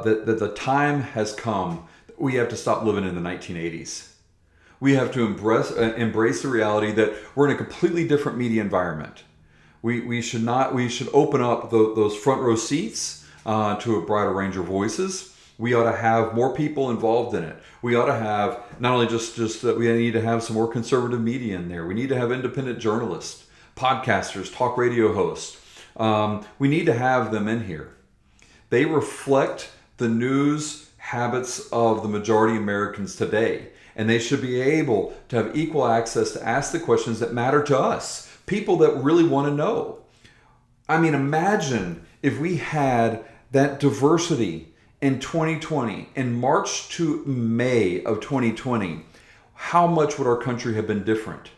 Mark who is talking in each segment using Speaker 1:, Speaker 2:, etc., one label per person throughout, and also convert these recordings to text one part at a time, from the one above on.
Speaker 1: that the time has come. We have to stop living in the 1980s. We have to embrace the reality that we're in a completely different media environment. We should open up those front row seats to a broader range of voices. We ought to have more people involved in it. We ought to have not only just that we need to have some more conservative media in there. We need to have independent journalists, podcasters, talk radio hosts. We need to have them in here. They reflect the news habits of the majority of Americans today. And they should be able to have equal access to ask the questions that matter to us, people that really want to know. I mean, imagine if we had that diversity in 2020, in March to May of 2020, how much would our country have been different?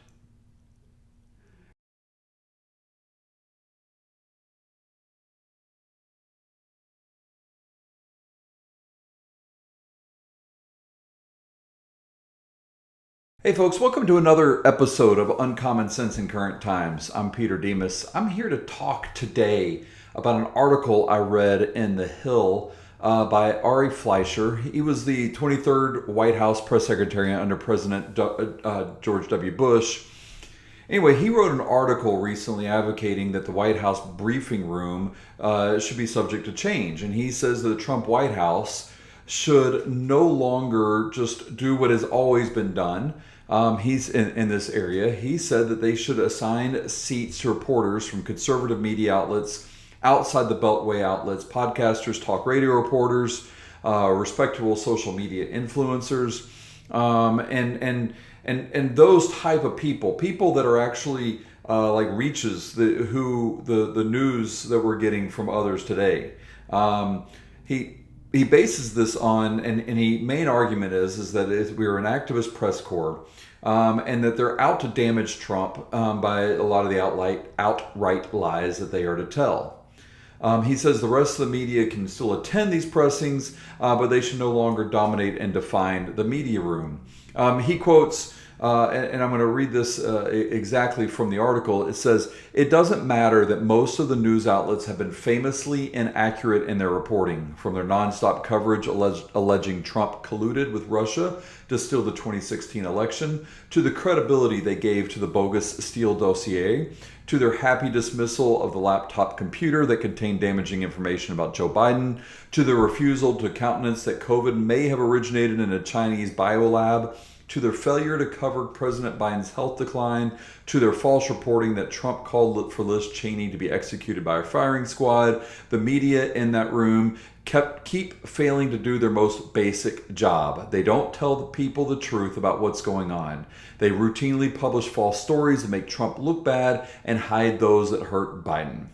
Speaker 1: Hey folks, welcome to another episode of Uncommon Sense in Current Times. I'm Peter Demas. I'm here to talk today about an article I read in The Hill by Fleischer. He was the 23rd White House press secretary under President George W. Bush. Anyway, he wrote an article recently advocating that the White House briefing room should be subject to change. And he says that the Trump White House should no longer just do what has always been done. He's in this area. He said that they should assign seats to reporters from conservative media outlets, outside the Beltway outlets, podcasters, talk radio reporters, respectable social media influencers, and those type of people that are actually like reaches the news that we're getting from others today. He bases this on, and he main argument is that we're an activist press corps, and that they're out to damage Trump by a lot of the outright lies that they are to tell. He says the rest of the media can still attend these pressings, but they should no longer dominate and define the media room. He quotes, and I'm going to read this exactly from the article. It says, "It doesn't matter that most of the news outlets have been famously inaccurate in their reporting, from their nonstop coverage alleging Trump colluded with Russia to steal the 2016 election, to the credibility they gave to the bogus Steele dossier, to their happy dismissal of the laptop computer that contained damaging information about Joe Biden, to their refusal to countenance that COVID may have originated in a Chinese biolab, to their failure to cover President Biden's health decline, to their false reporting that Trump called for Liz Cheney to be executed by a firing squad. The media in that room keep failing to do their most basic job. They don't tell the people the truth about what's going on. They routinely publish false stories that make Trump look bad and hide those that hurt Biden."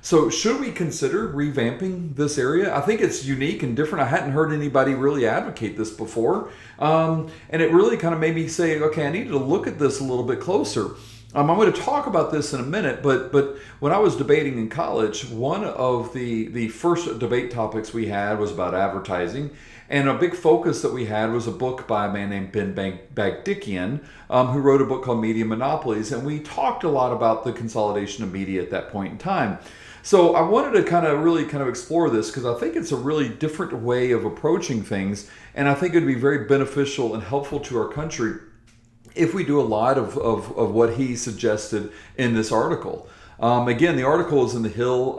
Speaker 1: So should we consider revamping this area? I think it's unique and different. I hadn't heard anybody really advocate this before. And it really kind of made me say, okay, I needed to look at this a little bit closer. I'm going to talk about this in a minute, but when I was debating in college, one of the first debate topics we had was about advertising. And a big focus that we had was a book by a man named Ben Bagdikian, who wrote a book called Media Monopolies. And we talked a lot about the consolidation of media at that point in time. So I wanted to really explore this because I think it's a really different way of approaching things. And I think it would be very beneficial and helpful to our country if we do a lot of what he suggested in this article. Again, the article is in the Hill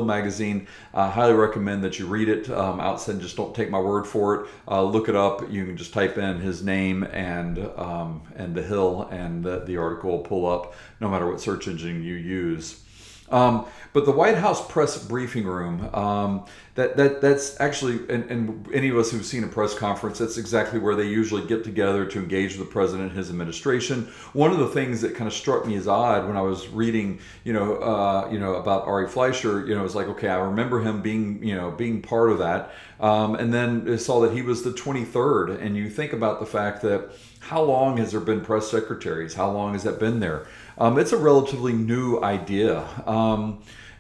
Speaker 1: magazine. I highly recommend that you read it outside. Just don't take my word for it. Look it up. You can just type in his name and the Hill, and the article will pull up no matter what search engine you use. But the White House press briefing room, that's actually, and any of us who've seen a press conference, that's exactly where they usually get together to engage with the president and his administration. One of the things that kind of struck me as odd when I was reading, about Ari Fleischer, it was like, okay, I remember him being part of that. And then I saw that he was the 23rd, and you think about the fact that how long has there been press secretaries? How long has that been there? It's a relatively new idea.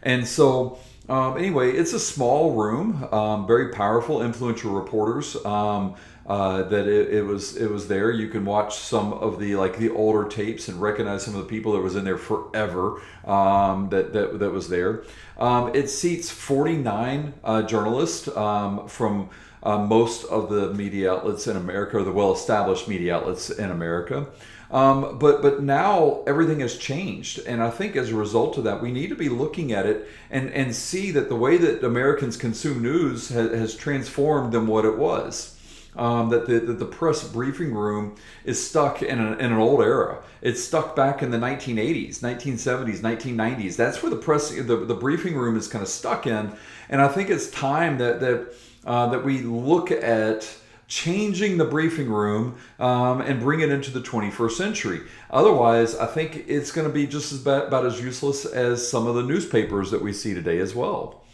Speaker 1: And so Anyway, it's a small room, very powerful, influential reporters. That it was there. You can watch some of the older tapes and recognize some of the people that was in there forever. That was there. It seats 49 journalists from most of the media outlets in America, or the well-established media outlets in America. But now everything has changed, and I think as a result of that, we need to be looking at it and see that the way that Americans consume news has transformed than what it was. That the press briefing room is stuck in an old era. It's stuck back in the 1980s, 1970s, 1990s. That's where the briefing room is kind of stuck in, and I think it's time that we look at changing the briefing room and bring it into the 21st century. Otherwise, I think it's going to be just about as useless as some of the newspapers that we see today as well.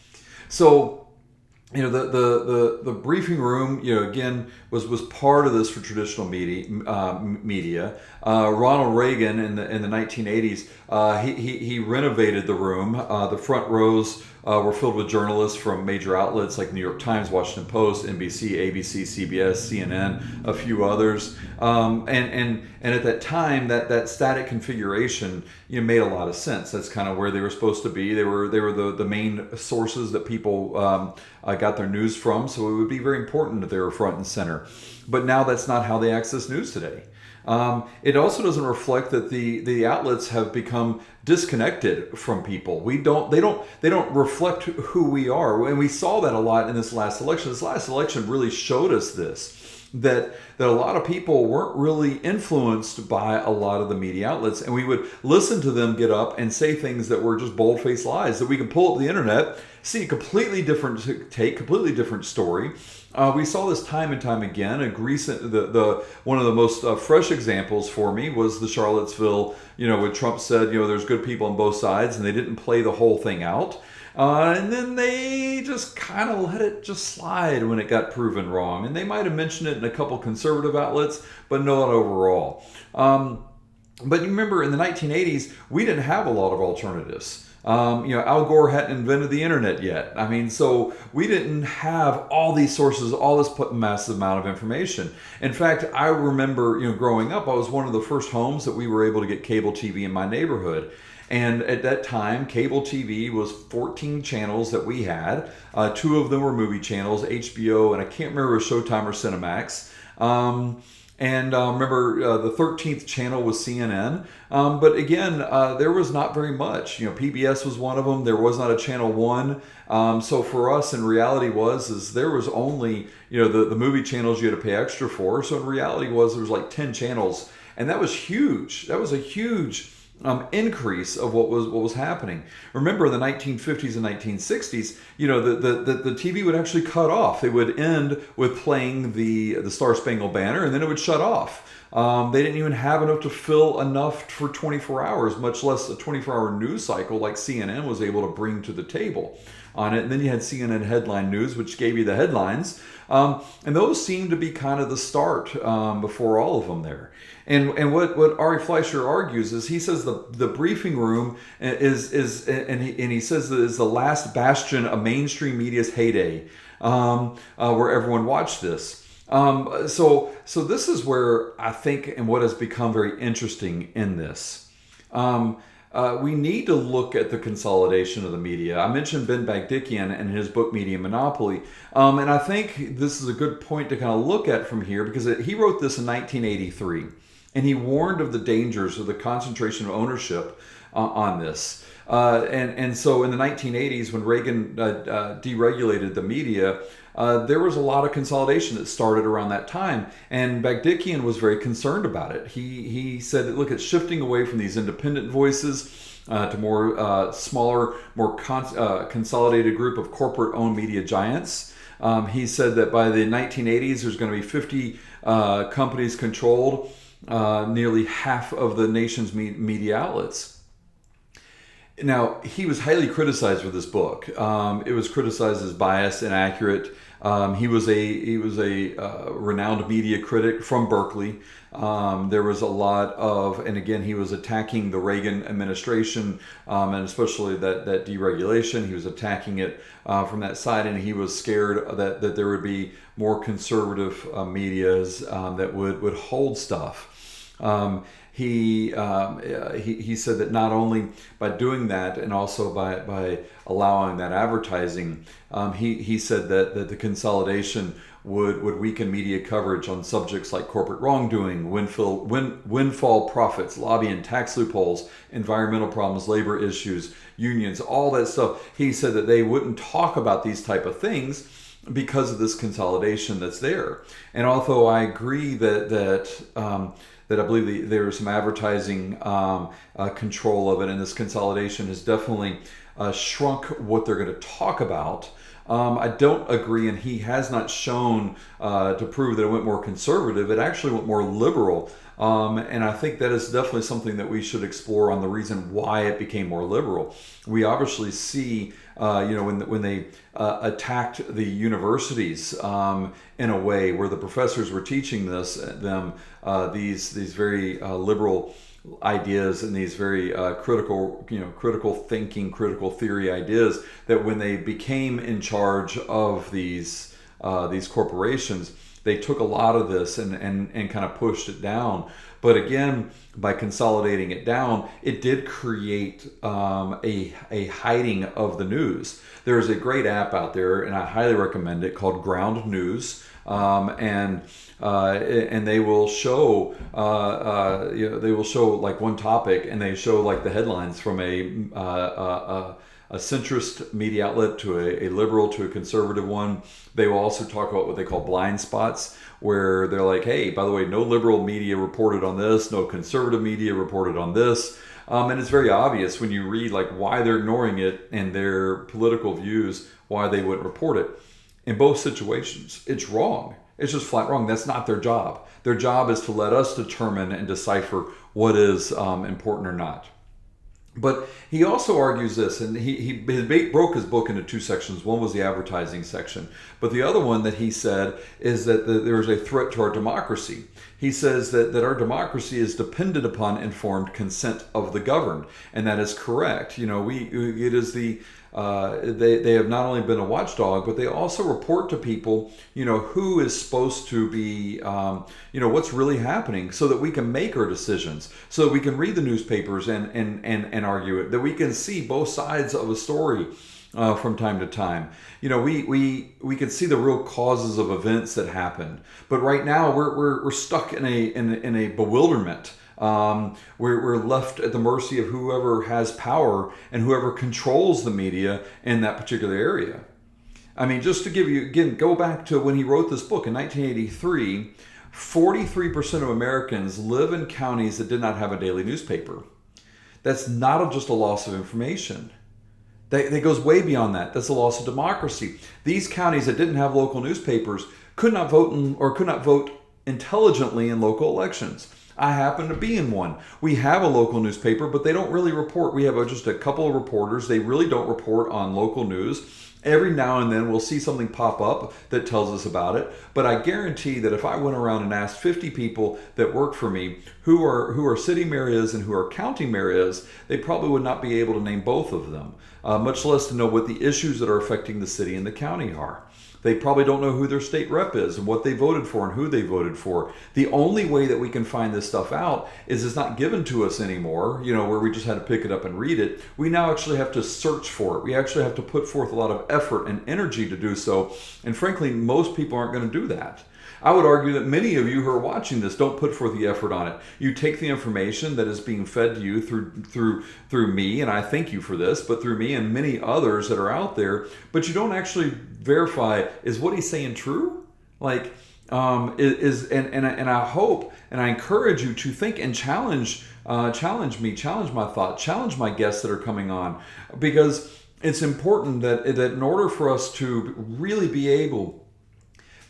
Speaker 1: So, the briefing room, again, was part of this for traditional media. Ronald Reagan in the 1980s, he renovated the room. The front rows were filled with journalists from major outlets like New York Times, Washington Post, NBC, ABC, CBS, CNN, a few others. And at that time, that static configuration made a lot of sense. That's kind of where they were supposed to be. They were the main sources that people got their news from. So it would be very important that they were front and center. But now that's not how they access news today. It also doesn't reflect that the outlets have become disconnected from people. They don't reflect who we are, and we saw that a lot in this last election. This last election really showed us that a lot of people weren't really influenced by a lot of the media outlets, and we would listen to them get up and say things that were just bold-faced lies that we could pull up the internet, see a completely different take, completely different story. We saw this time and time again. One of the most fresh examples for me was the Charlottesville, when Trump said, there's good people on both sides, and they didn't play the whole thing out. And then they just kind of let it just slide when it got proven wrong. And they might have mentioned it in a couple conservative outlets, but not overall. But you remember in the 1980s, we didn't have a lot of alternatives. Al Gore hadn't invented the internet yet. So we didn't have all these sources, all this massive amount of information. In fact, I remember, growing up, I was one of the first homes that we were able to get cable TV in my neighborhood. And at that time, cable TV was 14 channels that we had. 2 of them were movie channels, HBO, and I can't remember if Showtime or Cinemax. Remember, the 13th channel was CNN. But again, there was not very much. PBS was one of them. There was not a Channel 1. So for us, in reality there was only, the movie channels you had to pay extra for. So in reality there was like 10 channels. And that was huge. That was a huge increase of what was happening. Remember, in the 1950s and 1960s, the TV would actually cut off. They would end with playing the Star Spangled Banner, and then it would shut off. They didn't even have enough to fill enough for 24 hours, much less a 24-hour news cycle like CNN was able to bring to the table on it. And then you had CNN Headline News, which gave you the headlines. And those seemed to be kind of the start before all of them there. And what Ari Fleischer argues is, he says the briefing room is he says that is the last bastion of mainstream media's heyday, where everyone watched this. So this is where I think, and what has become very interesting in this. We need to look at the consolidation of the media. I mentioned Ben Bagdikian and his book Media Monopoly, and I think this is a good point to kind of look at from here, because he wrote this in 1983. And he warned of the dangers of the concentration of ownership on this. And so in the 1980s, when Reagan deregulated the media, there was a lot of consolidation that started around that time. And Bagdikian was very concerned about it. He said, look, it's shifting away from these independent voices to more smaller, more consolidated group of corporate-owned media giants. He said that by the 1980s, there's going to be 50 companies controlled nearly half of the nation's media outlets. Now, he was highly criticized for this book. It was criticized as biased, inaccurate. He was a renowned media critic from Berkeley. There was a lot of, and again, he was attacking the Reagan administration, and especially that deregulation. He was attacking it from that side, and he was scared that there would be more conservative medias that would hold stuff. He said that not only by doing that and also by allowing that advertising, he said that the consolidation would weaken media coverage on subjects like corporate wrongdoing, windfall profits, lobbying, tax loopholes, environmental problems, labor issues, unions, all that stuff. He said that they wouldn't talk about these type of things because of this consolidation that's there. And although I agree that I believe there is some advertising control of it, and this consolidation has definitely shrunk what they're going to talk about. I don't agree, and he has not shown to prove that it went more conservative. It actually went more liberal. And I think that is definitely something that we should explore on the reason why it became more liberal. We obviously see, when they attacked the universities in a way where the professors were teaching these very liberal ideas and these very critical thinking, critical theory ideas, that when they became in charge of these corporations, they took a lot of this and kind of pushed it down. But again, by consolidating it down, it did create a hiding of the news. There's a great app out there, and I highly recommend it, called Ground News, and they will show like one topic, and they show like the headlines from a centrist media outlet to a liberal to a conservative one. They will also talk about what they call blind spots, where they're like, hey, by the way, no liberal media reported on this, no conservative media reported on this. And it's very obvious when you read like why they're ignoring it and their political views, why they wouldn't report it. In both situations, it's wrong. It's just flat wrong. That's not their job. Their job is to let us determine and decipher what is important or not. But he also argues this, and he broke his book into two sections. One was the advertising section, but the other one that he said is that there is a threat to our democracy. He says that our democracy is dependent upon informed consent of the governed, and that is correct. It is they have not only been a watchdog, but they also report to people, who is supposed to be, what's really happening, so that we can make our decisions, so that we can read the newspapers and argue it, that we can see both sides of a story from time to time. We can see the real causes of events that happen, but right now we're stuck in a bewilderment. We're left at the mercy of whoever has power and whoever controls the media in that particular area. I mean, just to give you, again, go back to when he wrote this book in 1983, 43% of Americans live in counties that did not have a daily newspaper. That's not just a loss of information. That goes way beyond that. That's a loss of democracy. These counties that didn't have local newspapers could not vote intelligently in local elections. I happen to be in one. We have a local newspaper, but they don't really report. We have just a couple of reporters. They really don't report on local news. Every now and then we'll see something pop up that tells us about it. But I guarantee that if I went around and asked 50 people that work for me who are city mayors and who are county mayors, they probably would not be able to name both of them, much less to know what the issues that are affecting the city and the county are. They probably don't know who their state rep is and what they voted for and who they voted for. The only way that we can find this stuff out is it's not given to us anymore, where we just had to pick it up and read it. We now actually have to search for it. We actually have to put forth a lot of effort and energy to do so. And frankly, most people aren't going to do that. I would argue that many of you who are watching this don't put forth the effort on it. You take the information that is being fed to you through me, and I thank you for this, but through me and many others that are out there, but you don't actually verify, is what he's saying true? And I hope and I encourage you to think and challenge me, challenge my thought, challenge my guests that are coming on, because it's important that in order for us to really be able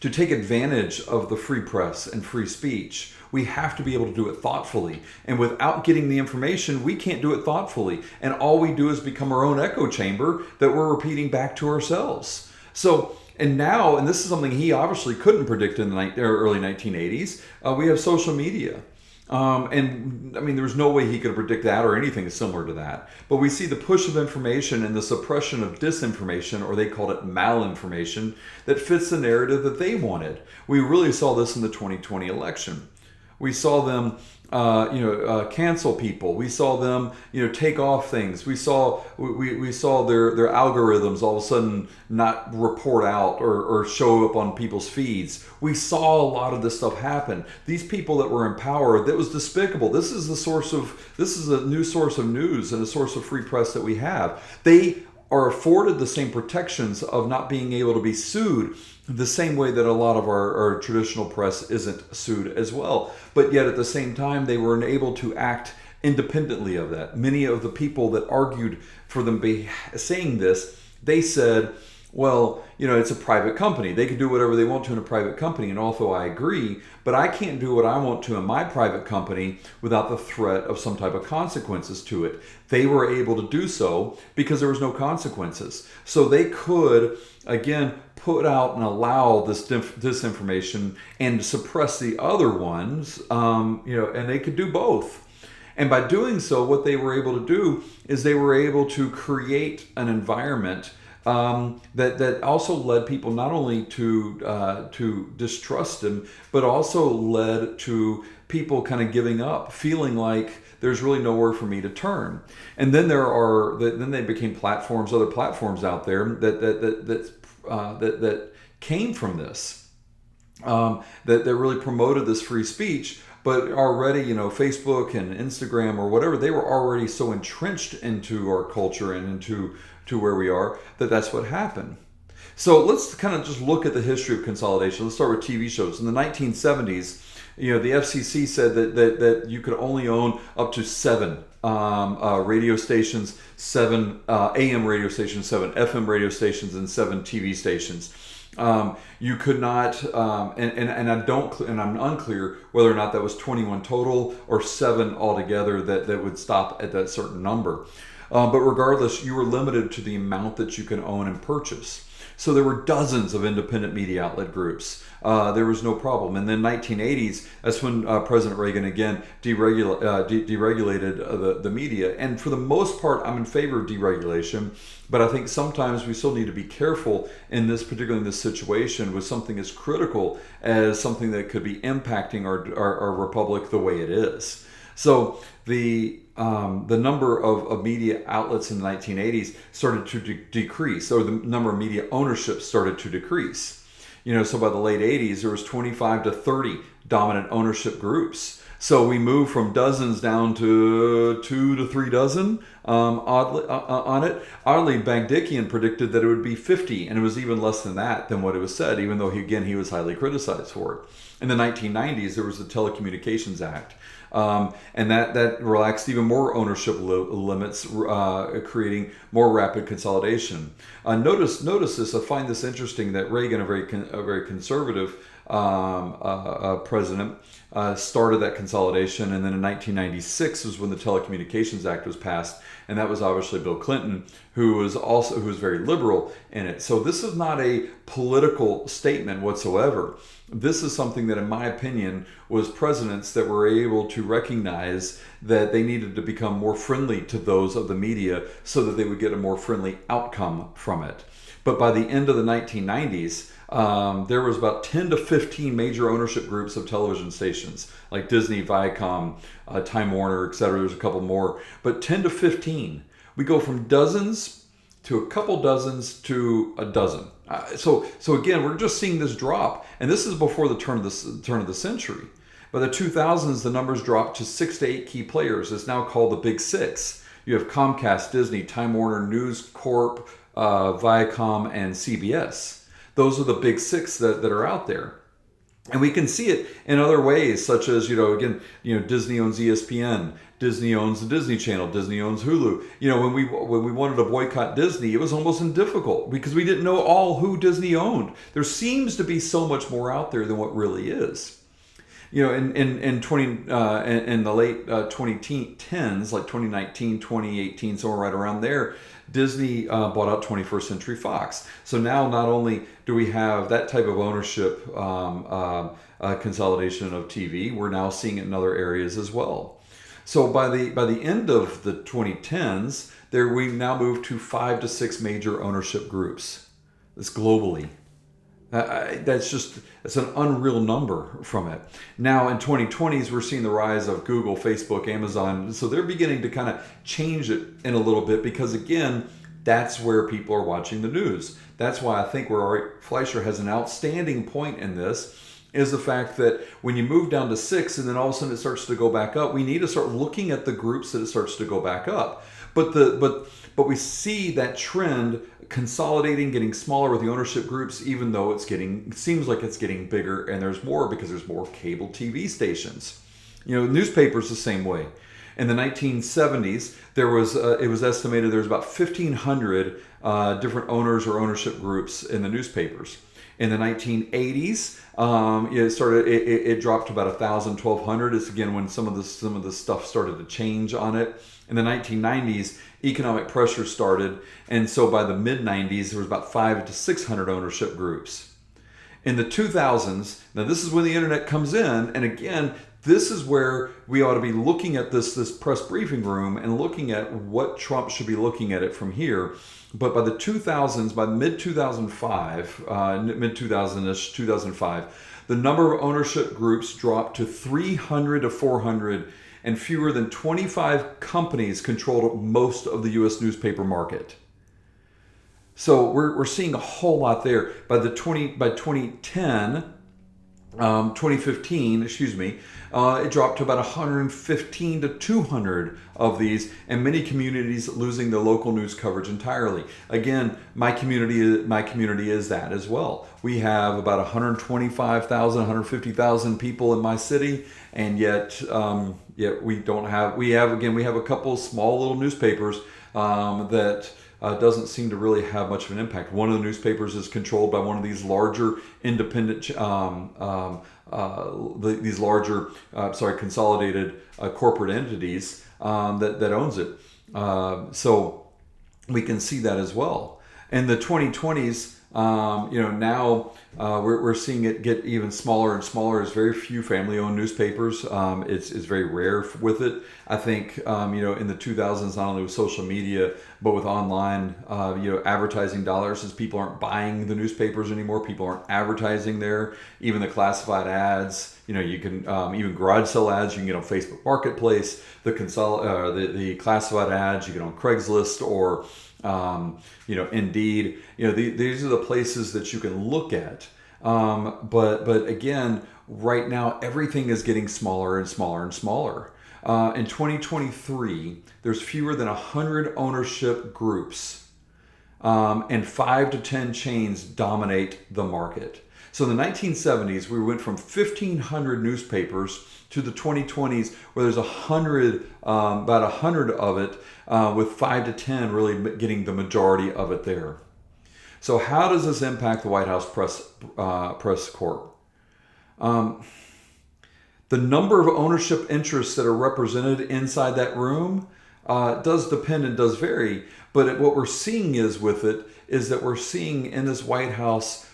Speaker 1: to take advantage of the free press and free speech, we have to be able to do it thoughtfully. And without getting the information, we can't do it thoughtfully. And all we do is become our own echo chamber that we're repeating back to ourselves. So, and now, and this is something he obviously couldn't predict in the early 1980s, we have social media. And I mean, there was no way he could predict that or anything similar to that. But we see the push of information and the suppression of disinformation, or they called it malinformation, that fits the narrative that they wanted. We really saw this in the 2020 election. We saw them, cancel people. We saw them, take off things. We saw their algorithms all of a sudden not report out or show up on people's feeds. We saw a lot of this stuff happen. These people that were in power, that was despicable. This is a new source of news and a source of free press that we have. They are afforded the same protections of not being able to be sued the same way that a lot of our traditional press isn't sued as well. But yet at the same time, they were unable to act independently of that. Many of the people that argued for them saying this, they said, well, it's a private company. They can do whatever they want to in a private company. And although I agree, but I can't do what I want to in my private company without the threat of some type of consequences to it. They were able to do so because there was no consequences. So they could, again, put out and allow this disinformation and suppress the other ones, and they could do both. And by doing so, what they were able to do is they were able to create an environment that also led people not only to distrust him, but also led to people kind of giving up, feeling like there's really nowhere for me to turn. And then then they became other platforms out there that came from this, that really promoted this free speech. But already, Facebook and Instagram or whatever, they were already so entrenched into our culture and into where we are that's what happened. So let's kind of just look at the history of consolidation. Let's start with TV shows. In the 1970s, the FCC said that you could only own up to 7 radio stations, 7 AM radio stations, 7 FM radio stations, and 7 TV stations. You could not, and I'm unclear whether or not that was 21 total or 7 altogether that would stop at that certain number. But regardless, you were limited to the amount that you can own and purchase. So there were dozens of independent media outlet groups. There was no problem. And then 1980s, that's when President Reagan again deregulated the media. And for the most part, I'm in favor of deregulation. But I think sometimes we still need to be careful particularly in this situation, with something as critical as something that could be impacting our republic the way it is. So the number of media outlets in the 1980s started to decrease, or the number of media ownership started to decrease. So by the late 80s, there was 25 to 30 dominant ownership groups. So we moved from dozens down to 2 to 3 dozen on it. Oddly, Bagdickian predicted that it would be 50, and it was even less than that than what it was said, even though he was highly criticized for it. In the 1990s, there was the Telecommunications Act. And that relaxed even more ownership limits, creating more rapid consolidation. Notice this. I find this interesting that Reagan, a very conservative president, started that consolidation, and then in 1996 was when the Telecommunications Act was passed, and that was obviously Bill Clinton, who was very liberal in it. So this is not a political statement whatsoever. This is something that, in my opinion, was presidents that were able to recognize that they needed to become more friendly to those of the media so that they would get a more friendly outcome from it. But by the end of the 1990s, there was about 10 to 15 major ownership groups of television stations, like Disney, Viacom, Time Warner, etc. There's a couple more, but 10 to 15. We go from dozens to a couple dozens to a dozen. So again, we're just seeing this drop, and this is before the turn of the century. By the 2000s, the numbers dropped to 6 to 8 key players. It's now called the Big Six. You have Comcast, Disney, Time Warner, News Corp, Viacom, and CBS. Those are the Big Six that are out there. And we can see it in other ways, such as, again, Disney owns ESPN, Disney owns the Disney Channel, Disney owns Hulu. When we wanted to boycott Disney, it was almost difficult because we didn't know all who Disney owned. There seems to be so much more out there than what really is. In the late 2010s, like 2019, 2018, somewhere right around there, Disney bought out 21st Century Fox. So now not only do we have that type of ownership consolidation of TV, we're now seeing it in other areas as well. So by the end of the 2010s, we now moved to 5 to 6 major ownership groups. That's globally. It's an unreal number from it. Now in 2020s, we're seeing the rise of Google, Facebook, Amazon. So they're beginning to kind of change it in a little bit because, again, that's where people are watching the news. That's why I think where Fleischer has an outstanding point in this is the fact that when you move down to 6 and then all of a sudden it starts to go back up, we need to start looking at the groups that it starts to go back up. But we see that trend consolidating, getting smaller with the ownership groups, even though it seems like it's getting bigger, and there's more because there's more cable TV stations. Newspapers the same way. In the 1970s, it was estimated there was about 1,500 different owners or ownership groups in the newspapers. In the 1980s, it dropped to about 1,000, 1,200. It's again when some of the stuff started to change on it. In the 1990s, economic pressure started, and so by the mid-90s, there was about 500 to 600 ownership groups. In the 2000s, now this is when the internet comes in, and again, this is where we ought to be looking at this press briefing room and looking at what Trump should be looking at it from here. But by the 2000s, by mid-2005, mid-2000-ish, 2005, the number of ownership groups dropped to 300 to 400, and fewer than 25 companies controlled most of the U.S. newspaper market. So we're seeing a whole lot there. By 2015, it dropped to about 115 to 200 of these, and many communities losing their local news coverage entirely. Again, my community is that as well. We have about 125,000, 150,000 people in my city, and yet we have a couple small little newspapers that doesn't seem to really have much of an impact. One of the newspapers is controlled by one of these larger independent, consolidated corporate entities that owns it. So we can see that as well. In the 2020s, now we're seeing it get even smaller and smaller. There's very few family-owned newspapers. It's very rare with it. I think, in the 2000s, not only with social media, but with online, advertising dollars, since people aren't buying the newspapers anymore, people aren't advertising there. Even the classified ads, you can, even garage sale ads, you can get on Facebook Marketplace. The classified ads, you get on Craigslist or Indeed. These are the places that you can look at. But again, right now, everything is getting smaller and smaller and smaller. In 2023, there's fewer than 100 ownership groups, and 5 to 10 chains dominate the market. So in the 1970s, we went from 1,500 newspapers to the 2020s, where there's about 100 of it, with 5 to 10 really getting the majority of it there. So how does this impact the White House press corps? The number of ownership interests that are represented inside that room does depend and does vary. But what we're seeing is that we're seeing in this White House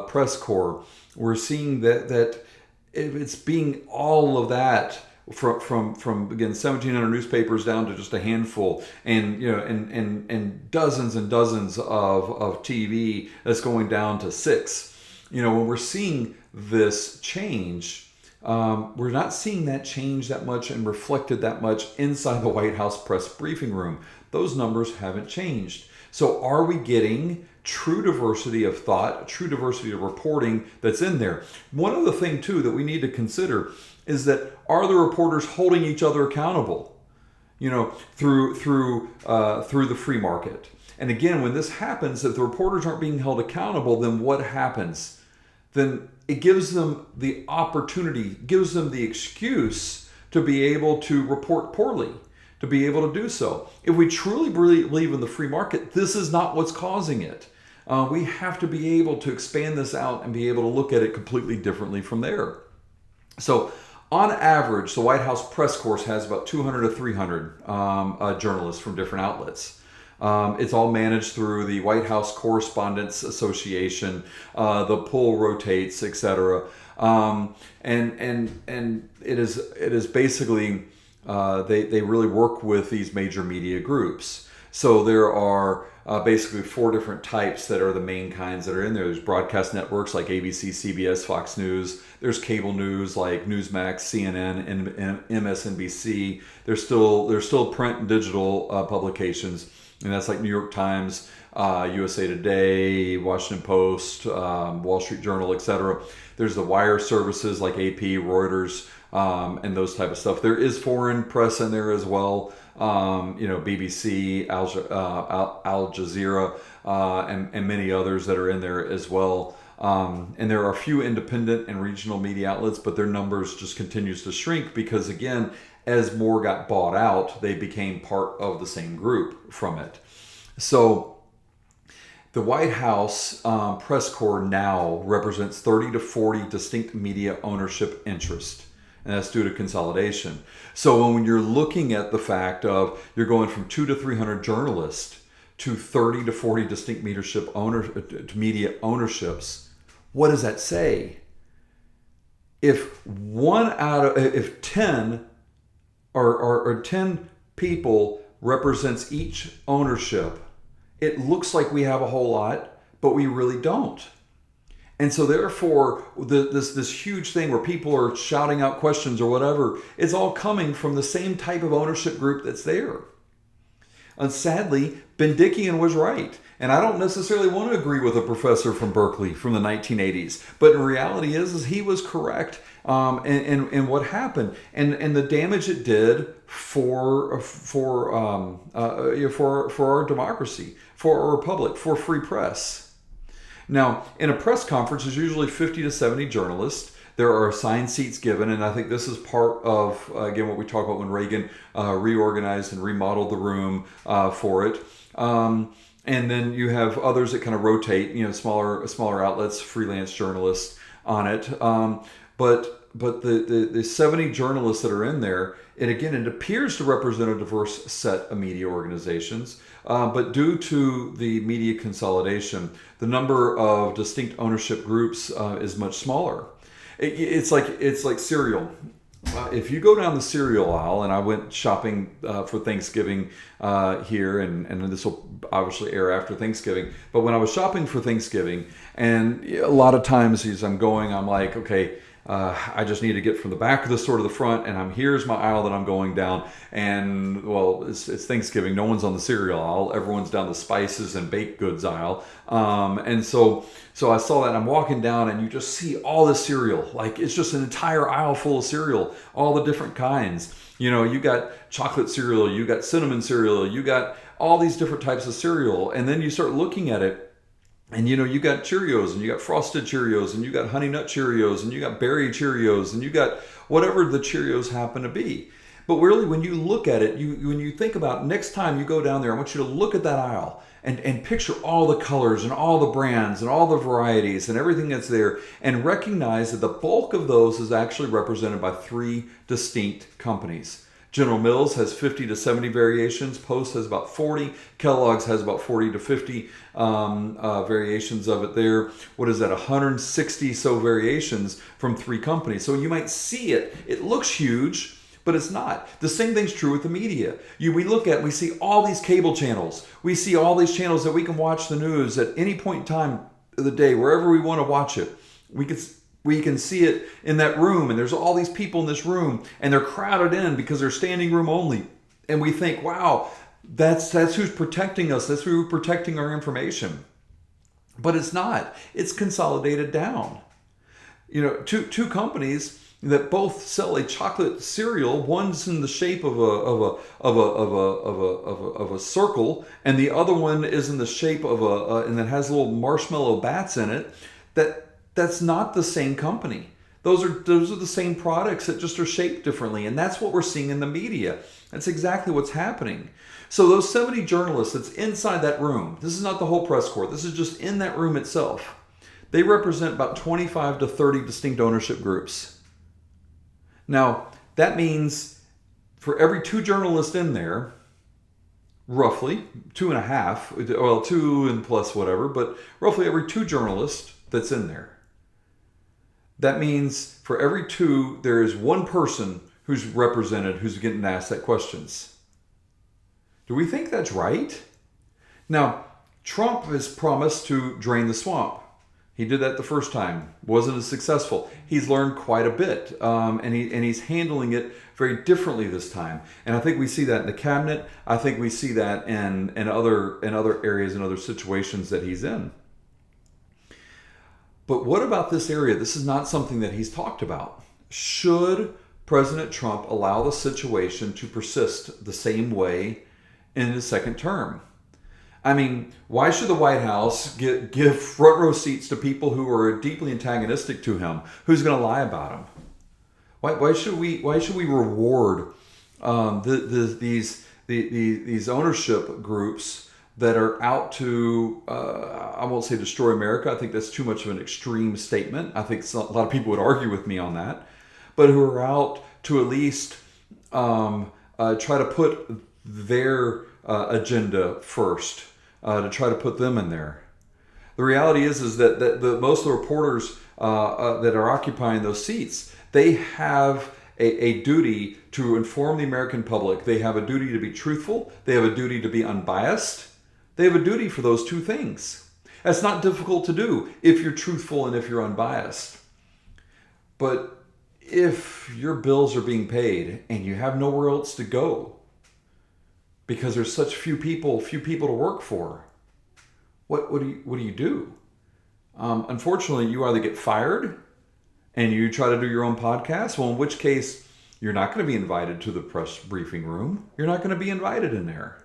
Speaker 1: press corps, we're seeing that it's being all of that from again 1,700 newspapers down to just a handful, and dozens and dozens of TV that's going down to 6. When we're seeing this change, we're not seeing that change that much and reflected that much inside the White House press briefing room. Those numbers haven't changed. So are we getting true diversity of thought, true diversity of reporting that's in there? One other thing too that we need to consider is that, are the reporters holding each other accountable, through the free market? And again, when this happens, if the reporters aren't being held accountable, then what happens? then it gives them the opportunity, gives them the excuse to be able to report poorly, to be able to do so. If we truly believe in the free market, this is not what's causing it. We have to be able to expand this out and be able to look at it completely differently from there. So on average, the White House press corps has about 200 to 300 journalists from different outlets. It's all managed through the White House Correspondents Association. The pool rotates, etc. And it is basically they really work with these major media groups. So there are basically 4 different types that are the main kinds that are in there. There's broadcast networks like ABC, CBS, Fox News. There's cable news like Newsmax, CNN, and MSNBC. There's still print and digital publications, and that's like New York Times, USA Today, Washington Post, Wall Street Journal, etc. There's the wire services like AP, Reuters, and those type of stuff. There is foreign press in there as well. BBC, Al Jazeera, and many others that are in there as well. And there are a few independent and regional media outlets, but their numbers just continues to shrink because, again, as more got bought out, they became part of the same group from it. So the White House press corps now represents 30 to 40 distinct media ownership interests. And that's due to consolidation. So when you're looking at the fact of you're going from 200 to 300 journalists to 30 to 40 distinct media ownerships, what does that say? If 10 or 10 people represents each ownership, it looks like we have a whole lot, but we really don't. And so therefore, this huge thing where people are shouting out questions or whatever, it's all coming from the same type of ownership group that's there. And sadly, Bendikian was right. And I don't necessarily want to agree with a professor from Berkeley from the 1980s. But in reality is he was correct in what happened. And the damage it did for our democracy, for our republic, for free press. Now, in a press conference, there's usually 50 to 70 journalists. There are assigned seats given, and I think this is part of, again, what we talk about when Reagan reorganized and remodeled the room for it. And then you have others that kind of rotate, smaller outlets, freelance journalists on it. But the 70 journalists that are in there, and again, it appears to represent a diverse set of media organizations. But due to the media consolidation, the number of distinct ownership groups is much smaller. It's like cereal. If you go down the cereal aisle, and I went shopping for Thanksgiving here, and this will obviously air after Thanksgiving, but when I was shopping for Thanksgiving, and a lot of times as I'm going, I'm like, okay, I just need to get from the back of the store to the front, and here's my aisle that I'm going down. And well, it's Thanksgiving. No one's on the cereal aisle. Everyone's down the spices and baked goods aisle. And so I saw that, and I'm walking down, and you just see all this cereal. Like, it's just an entire aisle full of cereal, all the different kinds. You got chocolate cereal, you got cinnamon cereal, you got all these different types of cereal. And then you start looking at it, and you got Cheerios, and you got Frosted Cheerios, and you got Honey Nut Cheerios, and you got Berry Cheerios, and you got whatever the Cheerios happen to be. But really, when you look at it, when you think about next time you go down there, I want you to look at that aisle and picture all the colors and all the brands and all the varieties and everything that's there, and recognize that the bulk of those is actually represented by 3 distinct companies. General Mills has 50 to 70 variations. Post has about 40. Kellogg's has about 40 to 50 variations of it there. What is that? 160 so variations from 3 companies. So you might see it. It looks huge, but it's not. The same thing's true with the media. We see all these cable channels. We see all these channels that we can watch the news at any point in time of the day, wherever we want to watch it. We can see it in that room, and there's all these people in this room, and they're crowded in because they're standing room only. And we think, wow, that's who's protecting us. That's who's protecting our information. But it's not. It's consolidated down. Two companies that both sell a chocolate cereal. One's in the shape of a circle, and the other one is in the shape of and that has little marshmallow bats in it. That That's not the same company. Those are the same products that just are shaped differently. And that's what we're seeing in the media. That's exactly what's happening. So those 70 journalists that's inside that room, this is not the whole press corps, this is just in that room itself. They represent about 25 to 30 distinct ownership groups. Now, that means for every 2 journalists in there, roughly 2.5, well, 2 and plus whatever, but roughly every 2 journalists that's in there. That means for every 2, there is 1 person who's represented who's getting asked that questions. Do we think that's right? Now, Trump has promised to drain the swamp. He did that the first time. Wasn't as successful. He's learned quite a bit, and he's handling it very differently this time. And I think we see that in the cabinet. I think we see that in other areas and other situations that he's in. But what about this area? This is not something that he's talked about. Should President Trump allow the situation to persist the same way in his second term? I mean, why should the White House give front row seats to people who are deeply antagonistic to him? Who's going to lie about him? Why should we reward these ownership groups that are out to, I won't say destroy America. I think that's too much of an extreme statement. I think a lot of people would argue with me on that. But who are out to at least try to put their agenda first, to try to put them in there. The reality is that most of the reporters that are occupying those seats, they have a duty to inform the American public. They have a duty to be truthful. They have a duty to be unbiased. They have a duty for those 2 things. That's not difficult to do if you're truthful and if you're unbiased. But if your bills are being paid and you have nowhere else to go because there's such few people to work for, what do you do? Unfortunately, you either get fired and you try to do your own podcast. Well, in which case, you're not going to be invited to the press briefing room. You're not going to be invited in there.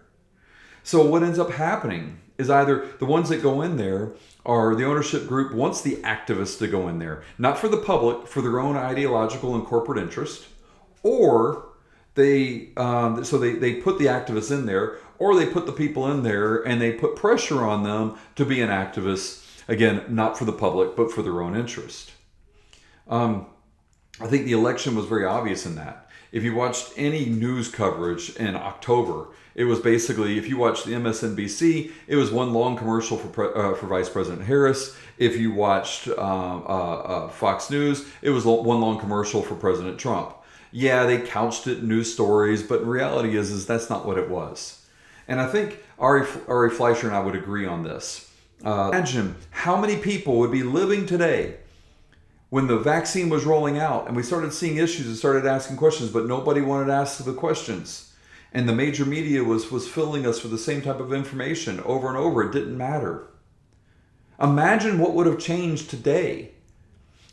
Speaker 1: So what ends up happening is either the ones that go in there are the ownership group wants the activists to go in there, not for the public, for their own ideological and corporate interest, or they put the activists in there, or they put the people in there and they put pressure on them to be an activist, again, not for the public, but for their own interest. I think the election was very obvious in that. If you watched any news coverage in October, it was basically, if you watched the MSNBC, it was one long commercial for Vice President Harris. If you watched Fox News, it was one long commercial for President Trump. Yeah, they couched it in news stories, but in reality is that's not what it was. And I think Ari Fleischer and I would agree on this. Imagine how many people would be living today when the vaccine was rolling out and we started seeing issues and started asking questions, but nobody wanted to ask the questions. And the major media was filling us with the same type of information over and over. It didn't matter. Imagine what would have changed today.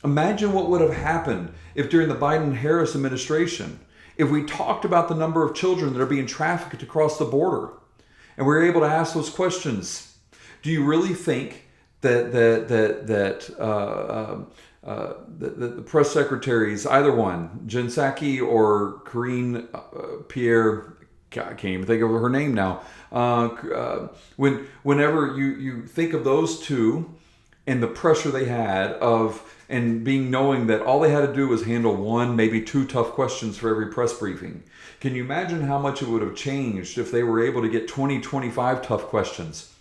Speaker 1: Imagine what would have happened if during the Biden-Harris administration, if we talked about the number of children that are being trafficked across the border and we were able to ask those questions. Do you really think that the press secretaries, either one, Jen Psaki or Karine Pierre, I can't even think of her name now. Whenever you think of those 2 and the pressure they had and knowing that all they had to do was handle 1, maybe 2 tough questions for every press briefing. Can you imagine how much it would have changed if they were able to get 20, 25 tough questions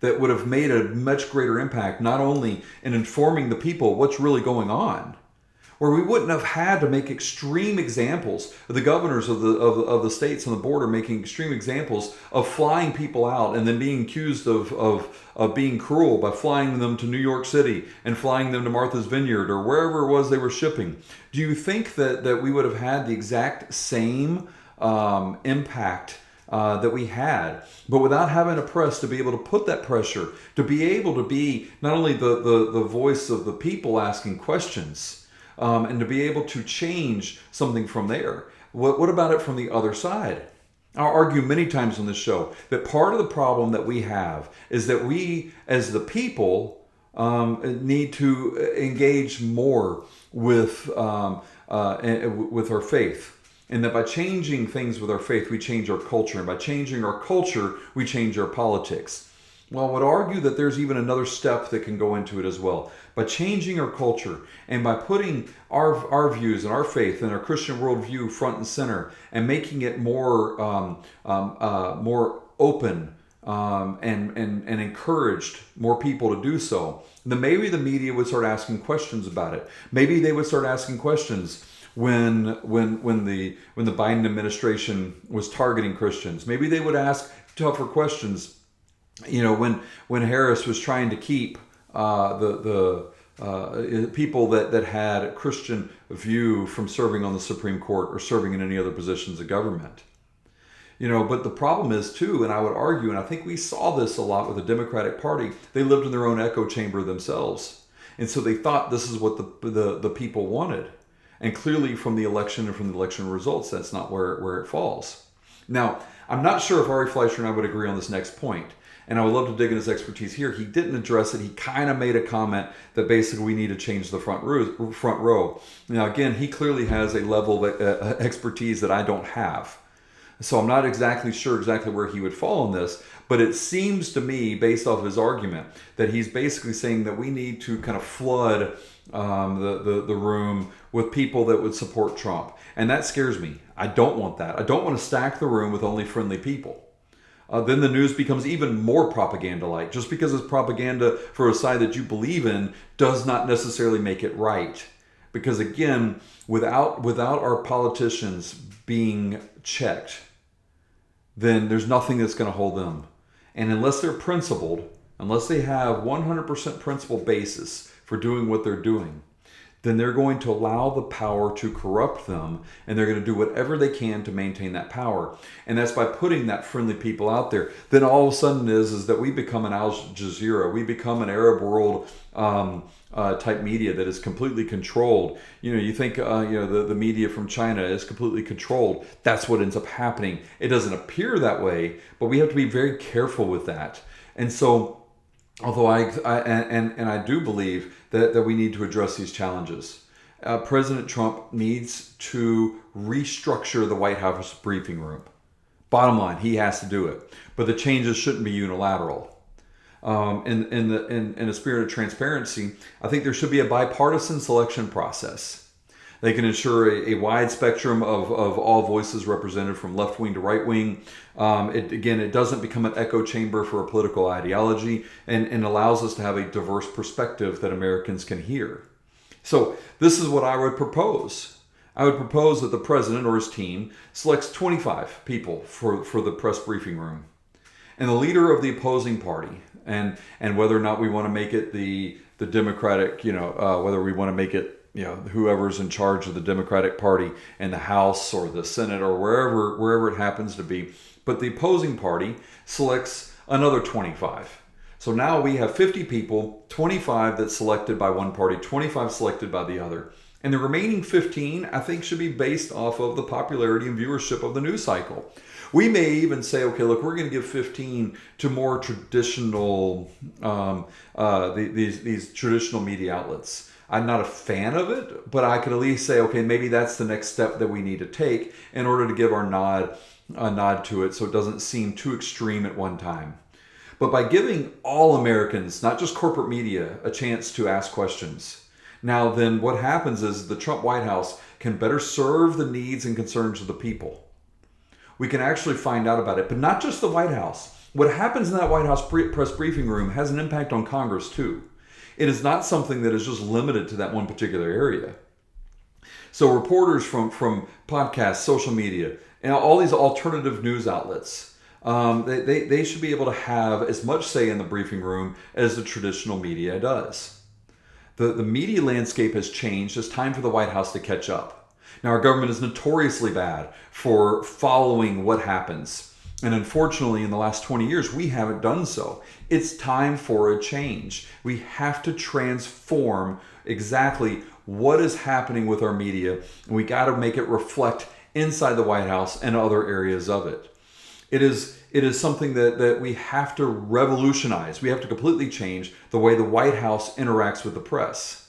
Speaker 1: that would have made a much greater impact, not only in informing the people what's really going on, where we wouldn't have had to make extreme examples of the governors of the states on the border making extreme examples of flying people out and then being accused of being cruel by flying them to New York City and flying them to Martha's Vineyard or wherever it was they were shipping. Do you think that we would have had the exact same impact that we had, but without having a press to be able to put that pressure, to be able to be not only the voice of the people asking questions, and to be able to change something from there? What about it from the other side? I'll argue many times on this show that part of the problem that we have is that we, as the people, need to engage more with our faith. And that by changing things with our faith, we change our culture. And by changing our culture, we change our politics. Well, I would argue that there's even another step that can go into it as well. By changing our culture and by putting our views and our faith and our Christian worldview front and center and making it more open and encouraged more people to do so, then maybe the media would start asking questions about it. Maybe they would start asking questions when the Biden administration was targeting Christians. Maybe they would ask tougher questions. When Harris was trying to keep the people that had a Christian view from serving on the Supreme Court or serving in any other positions of government. But the problem is too, and I would argue, and I think we saw this a lot with the Democratic Party, they lived in their own echo chamber themselves. And so they thought this is what the people wanted. And clearly from the election and from the election results, that's not where it falls. Now, I'm not sure if Ari Fleischer and I would agree on this next point. And I would love to dig in his expertise here. He didn't address it. He kind of made a comment that basically we need to change the front row. Now, again, he clearly has a level of expertise that I don't have. So I'm not exactly sure where he would fall on this. But it seems to me, based off of his argument, that he's basically saying that we need to kind of flood the room with people that would support Trump. And that scares me. I don't want that. I don't want to stack the room with only friendly people. Then the news becomes even more propaganda-like. Just because it's propaganda for a side that you believe in does not necessarily make it right. Because again, without our politicians being checked, then there's nothing that's going to hold them. And unless they're principled, unless they have 100% principled basis for doing what they're doing, then they're going to allow the power to corrupt them, and they're going to do whatever they can to maintain that power. And that's by putting that friendly people out there. Then all of a sudden is that we become an Al Jazeera, we become an Arab world type media that is completely controlled. You think the media from China is completely controlled. That's what ends up happening. It doesn't appear that way, but we have to be very careful with that. And so, although I do believe that we need to address these challenges, President Trump needs to restructure the White House briefing room. Bottom line, he has to do it, but the changes shouldn't be unilateral. In a spirit of transparency, I think there should be a bipartisan selection process. They can ensure a wide spectrum of all voices represented from left wing to right wing. It doesn't become an echo chamber for a political ideology and allows us to have a diverse perspective that Americans can hear. So this is what I would propose. I would propose that the president or his team selects 25 people for the press briefing room. And the leader of the opposing party, and whether or not we want to make it the Democratic, whether we want to make it whoever's in charge of the Democratic Party in the House or the Senate or wherever it happens to be. But the opposing party selects another 25. So now we have 50 people, 25 that's selected by one party, 25 selected by the other. And the remaining 15, I think, should be based off of the popularity and viewership of the news cycle. We may even say, okay, look, we're going to give 15 to more traditional, these traditional media outlets. I'm not a fan of it, but I could at least say, okay, maybe that's the next step that we need to take in order to give our nod to it so it doesn't seem too extreme at one time. But by giving all Americans, not just corporate media, a chance to ask questions, now then what happens is the Trump White House can better serve the needs and concerns of the people. We can actually find out about it, but not just the White House. What happens in that White House press briefing room has an impact on Congress too. It is not something that is just limited to that one particular area. So reporters from podcasts, social media, and all these alternative news outlets, they should be able to have as much say in the briefing room as the traditional media does. The media landscape has changed. It's time for the White House to catch up. Now, our government is notoriously bad for following what happens. And unfortunately, in the last 20 years, we haven't done so. It's time for a change. We have to transform exactly what is happening with our media. And we got to make it reflect inside the White House and other areas of it. It is something that we have to revolutionize. We have to completely change the way the White House interacts with the press.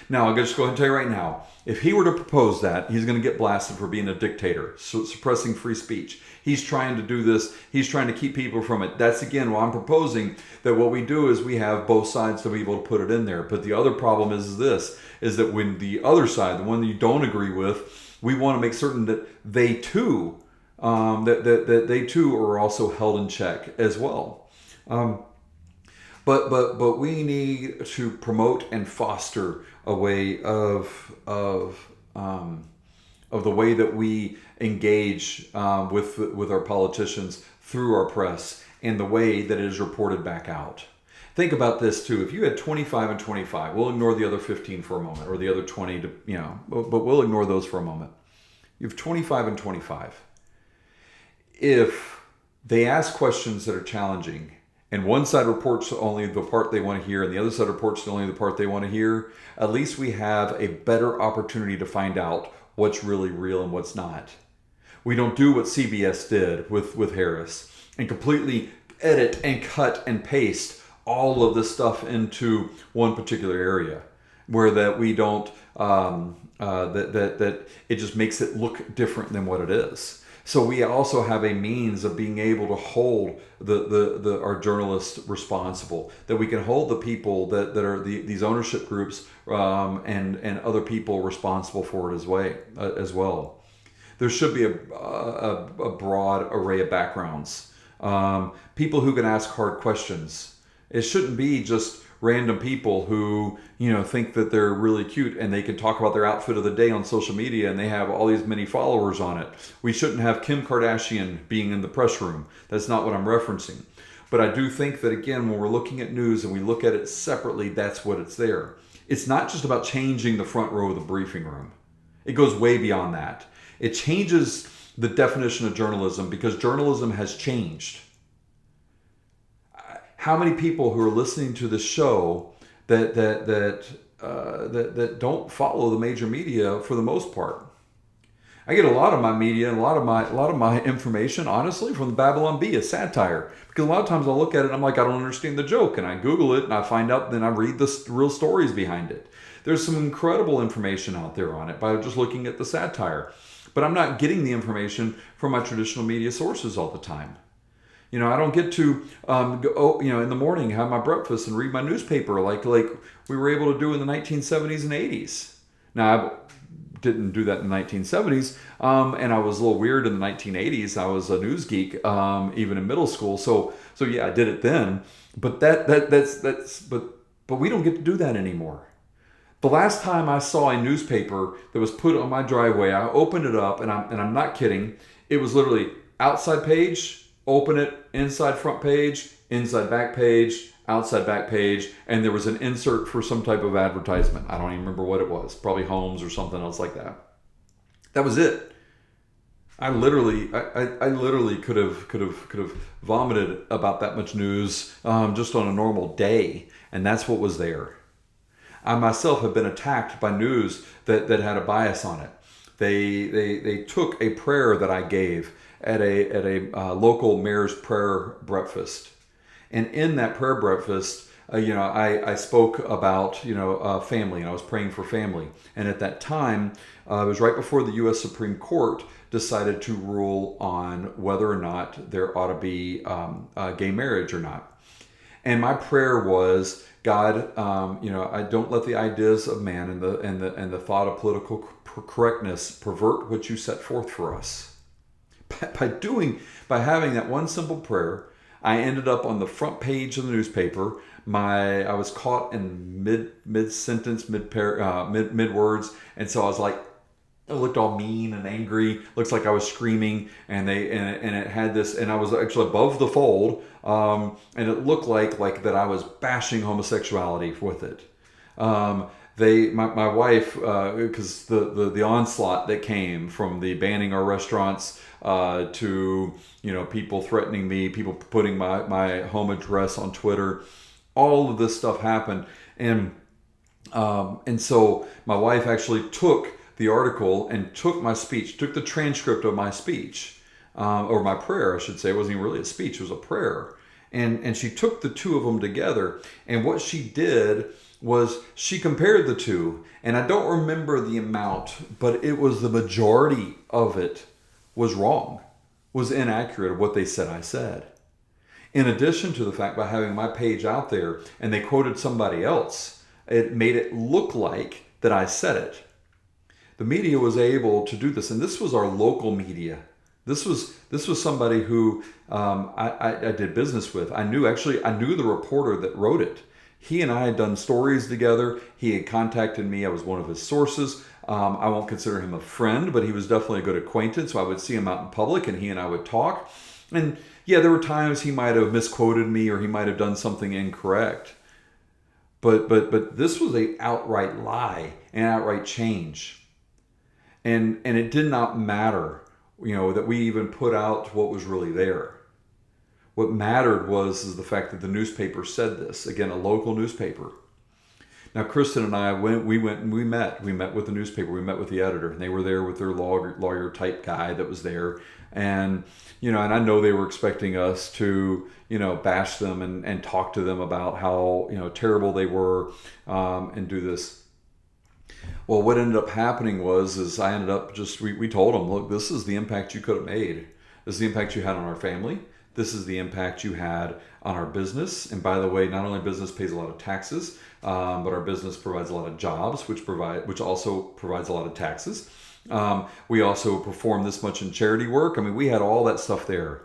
Speaker 1: Now, I'll just go ahead and tell you right now, if he were to propose that, he's going to get blasted for being a dictator, so suppressing free speech. He's trying to do this. He's trying to keep people from it. That's, again, why I'm proposing that what we do is we have both sides to be able to put it in there. But the other problem is this, is that when the other side, the one that you don't agree with, we want to make certain that they too, that they too are also held in check as well. But we need to promote and foster a way of the way that we engage with our politicians through our press and the way that it is reported back out. Think about this too. If you had 25 and 25, we'll ignore the other 15 for a moment, or the other 20 but we'll ignore those for a moment. You have 25 and 25. If they ask questions that are challenging, and one side reports only the part they want to hear, and the other side reports only the part they want to hear, at least we have a better opportunity to find out what's really real and what's not. We don't do what CBS did with Harris and completely edit and cut and paste all of this stuff into one particular area, where that we don't that it just makes it look different than what it is. So we also have a means of being able to hold our journalists responsible, that we can hold the people that are these ownership groups and other people responsible for it as well. There should be a broad array of backgrounds, people who can ask hard questions. It shouldn't be just random people who think that they're really cute and they can talk about their outfit of the day on social media and they have all these many followers on it. We shouldn't have Kim Kardashian being in the press room. That's not what I'm referencing. But I do think that, again, when we're looking at news and we look at it separately, that's what it's there. It's not just about changing the front row of the briefing room. It goes way beyond that. It changes the definition of journalism because journalism has changed. How many people who are listening to the show that don't follow the major media for the most part? I get a lot of my media and a lot of my information, honestly, from the Babylon Bee, a satire. Because a lot of times I look at it and I'm like, I don't understand the joke, and I Google it and I find out, then I read the real stories behind it. There's some incredible information out there on it by just looking at the satire. But I'm not getting the information from my traditional media sources all the time. I don't get to go, in the morning, have my breakfast and read my newspaper like we were able to do in the 1970s and 80s. Now, I didn't do that in the 1970s, and I was a little weird in the 1980s. I was a news geek, even in middle school. So yeah, I did it then. But but we don't get to do that anymore. The last time I saw a newspaper that was put on my driveway, I opened it up, and I'm not kidding. It was literally outside page. Open it, inside front page, inside back page, outside back page, and there was an insert for some type of advertisement. I don't even remember what it was. Probably Homes or something else like that. That was it. I literally could have vomited about that much news just on a normal day, and that's what was there. I myself have been attacked by news that had a bias on it. They took a prayer that I gave at a local mayor's prayer breakfast, and in that prayer breakfast, I spoke about family, and I was praying for family. And at that time, it was right before the U.S. Supreme Court decided to rule on whether or not there ought to be gay marriage or not. And my prayer was, God, I don't let the ideas of man and the thought of political correctness pervert what you set forth for us. By having that one simple prayer, I ended up on the front page of the newspaper. I was caught in mid sentence, mid words, and so I was like, it looked all mean and angry. Looks like I was screaming, and it had this, and I was actually above the fold, and it looked like that I was bashing homosexuality with it. My wife, because the onslaught that came from the banning our restaurants to people threatening me, people putting my home address on Twitter, all of this stuff happened, and so my wife actually took the article and took my speech, took the transcript of my speech, or my prayer, I should say. It wasn't even really a speech, it was a prayer. And she took the two of them together. And what she did was she compared the two. And I don't remember the amount, but it was the majority of it was wrong, was inaccurate of what they said I said. In addition to the fact, by having my page out there and they quoted somebody else, it made it look like that I said it. The media was able to do this, and this was our local media. This was somebody who I did business with. I knew the reporter that wrote it. He and I had done stories together. He had contacted me. I was one of his sources. I won't consider him a friend, but he was definitely a good acquaintance. So I would see him out in public, and he and I would talk. And yeah, there were times he might have misquoted me, or he might have done something incorrect. But this was an outright lie, an outright change. And it did not matter, that we even put out what was really there. What mattered is the fact that the newspaper said this. Again, a local newspaper. Now, Kristen and I we met with the newspaper. We met with the editor, and they were there with their lawyer type guy that was there. And, and I know they were expecting us to, bash them and talk to them about how, terrible they were, and do this. Well, what ended up happening is I ended up we told them, look, this is the impact you could have made. This is the impact you had on our family. This is the impact you had on our business. And by the way, not only business pays a lot of taxes, but our business provides a lot of jobs, which also provides a lot of taxes. We also perform this much in charity work. I mean, we had all that stuff there.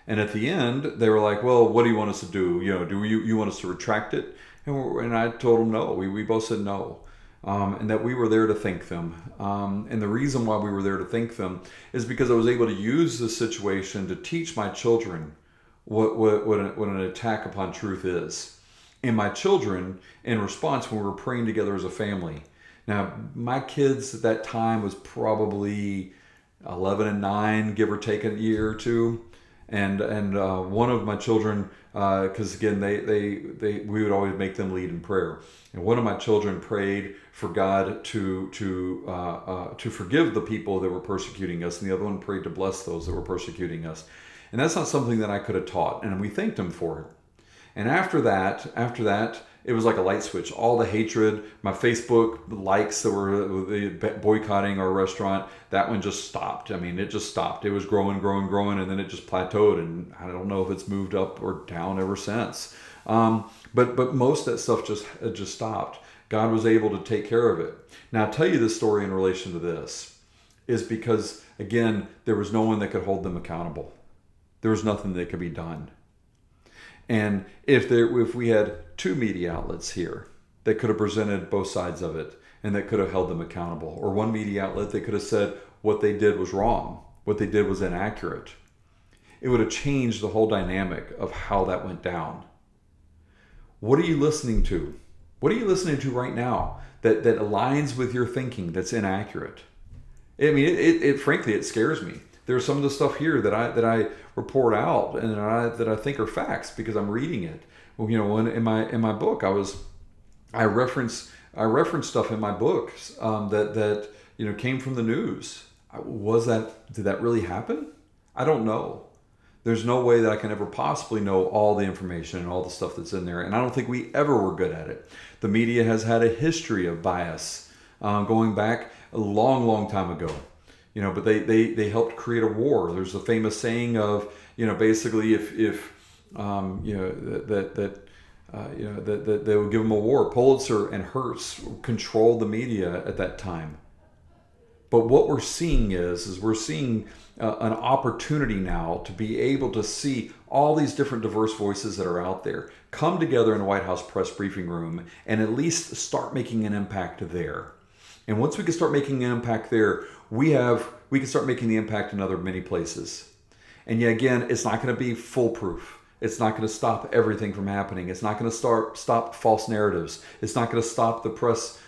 Speaker 1: And at the end, they were like, well, what do you want us to do? Do you want us to retract it? And I told them no. We both said no. And that we were there to thank them. And the reason why we were there to thank them is because I was able to use this situation to teach my children what an attack upon truth is. And my children, in response, when we were praying together as a family. Now, my kids at that time was probably 11 and 9, give or take a year or two. And one of my children, because again, we would always make them lead in prayer. And one of my children prayed for God to forgive the people that were persecuting us, and the other one prayed to bless those that were persecuting us. And that's not something that I could have taught, and we thanked him for it. And after that, it was like a light switch. All the hatred, my Facebook likes that were boycotting our restaurant, that one just stopped. I mean, it just stopped. It was growing, and then it just plateaued. And I don't know if it's moved up or down ever since. But most of that stuff just stopped. God was able to take care of it. Now, I'll tell you this story in relation to this is because, again, there was no one that could hold them accountable. There was nothing that could be done. And if we had two media outlets here that could have presented both sides of it and that could have held them accountable, or one media outlet that could have said what they did was wrong, what they did was inaccurate, it would have changed the whole dynamic of how that went down. What are you listening to? What are you listening to right now that aligns with your thinking that's inaccurate? I mean, it frankly, it scares me. There's some of the stuff here that I report out and that I think are facts because I'm reading it. Well, in my book, I reference stuff in my books that came from the news. Did that really happen? I don't know. There's no way that I can ever possibly know all the information and all the stuff that's in there, and I don't think we ever were good at it. The media has had a history of bias going back a long, long time ago. But they helped create a war. There's a famous saying of, basically if that they would give them a war. Pulitzer and Hearst controlled the media at that time. But what we're seeing is we're seeing an opportunity now to be able to see all these different diverse voices that are out there come together in a White House press briefing room and at least start making an impact there. And once we can start making an impact there, we can start making the impact in other many places. And yet again, it's not going to be foolproof. It's not going to stop everything from happening. It's not going to stop false narratives. It's not going to stop the press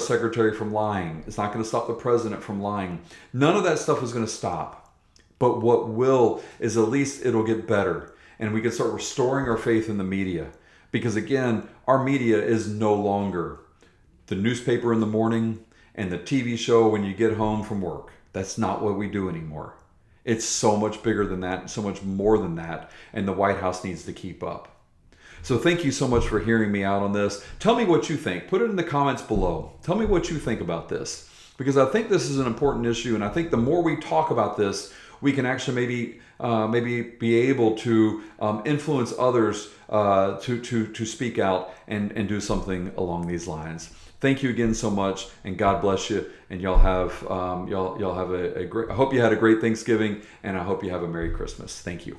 Speaker 1: secretary from lying. It's not going to stop the president from lying. None of that stuff is going to stop. But what will is at least it'll get better. And we can start restoring our faith in the media. Because again, our media is no longer the newspaper in the morning and the TV show when you get home from work. That's not what we do anymore. It's so much bigger than that, so much more than that, and the White House needs to keep up. So thank you so much for hearing me out on this. Tell me what you think. Put it in the comments below. Tell me what you think about this, because I think this is an important issue, and I think the more we talk about this, we can actually maybe be able to influence others to speak out and do something along these lines. Thank you again so much, and God bless you. And y'all have a great. I hope you had a great Thanksgiving, and I hope you have a Merry Christmas. Thank you.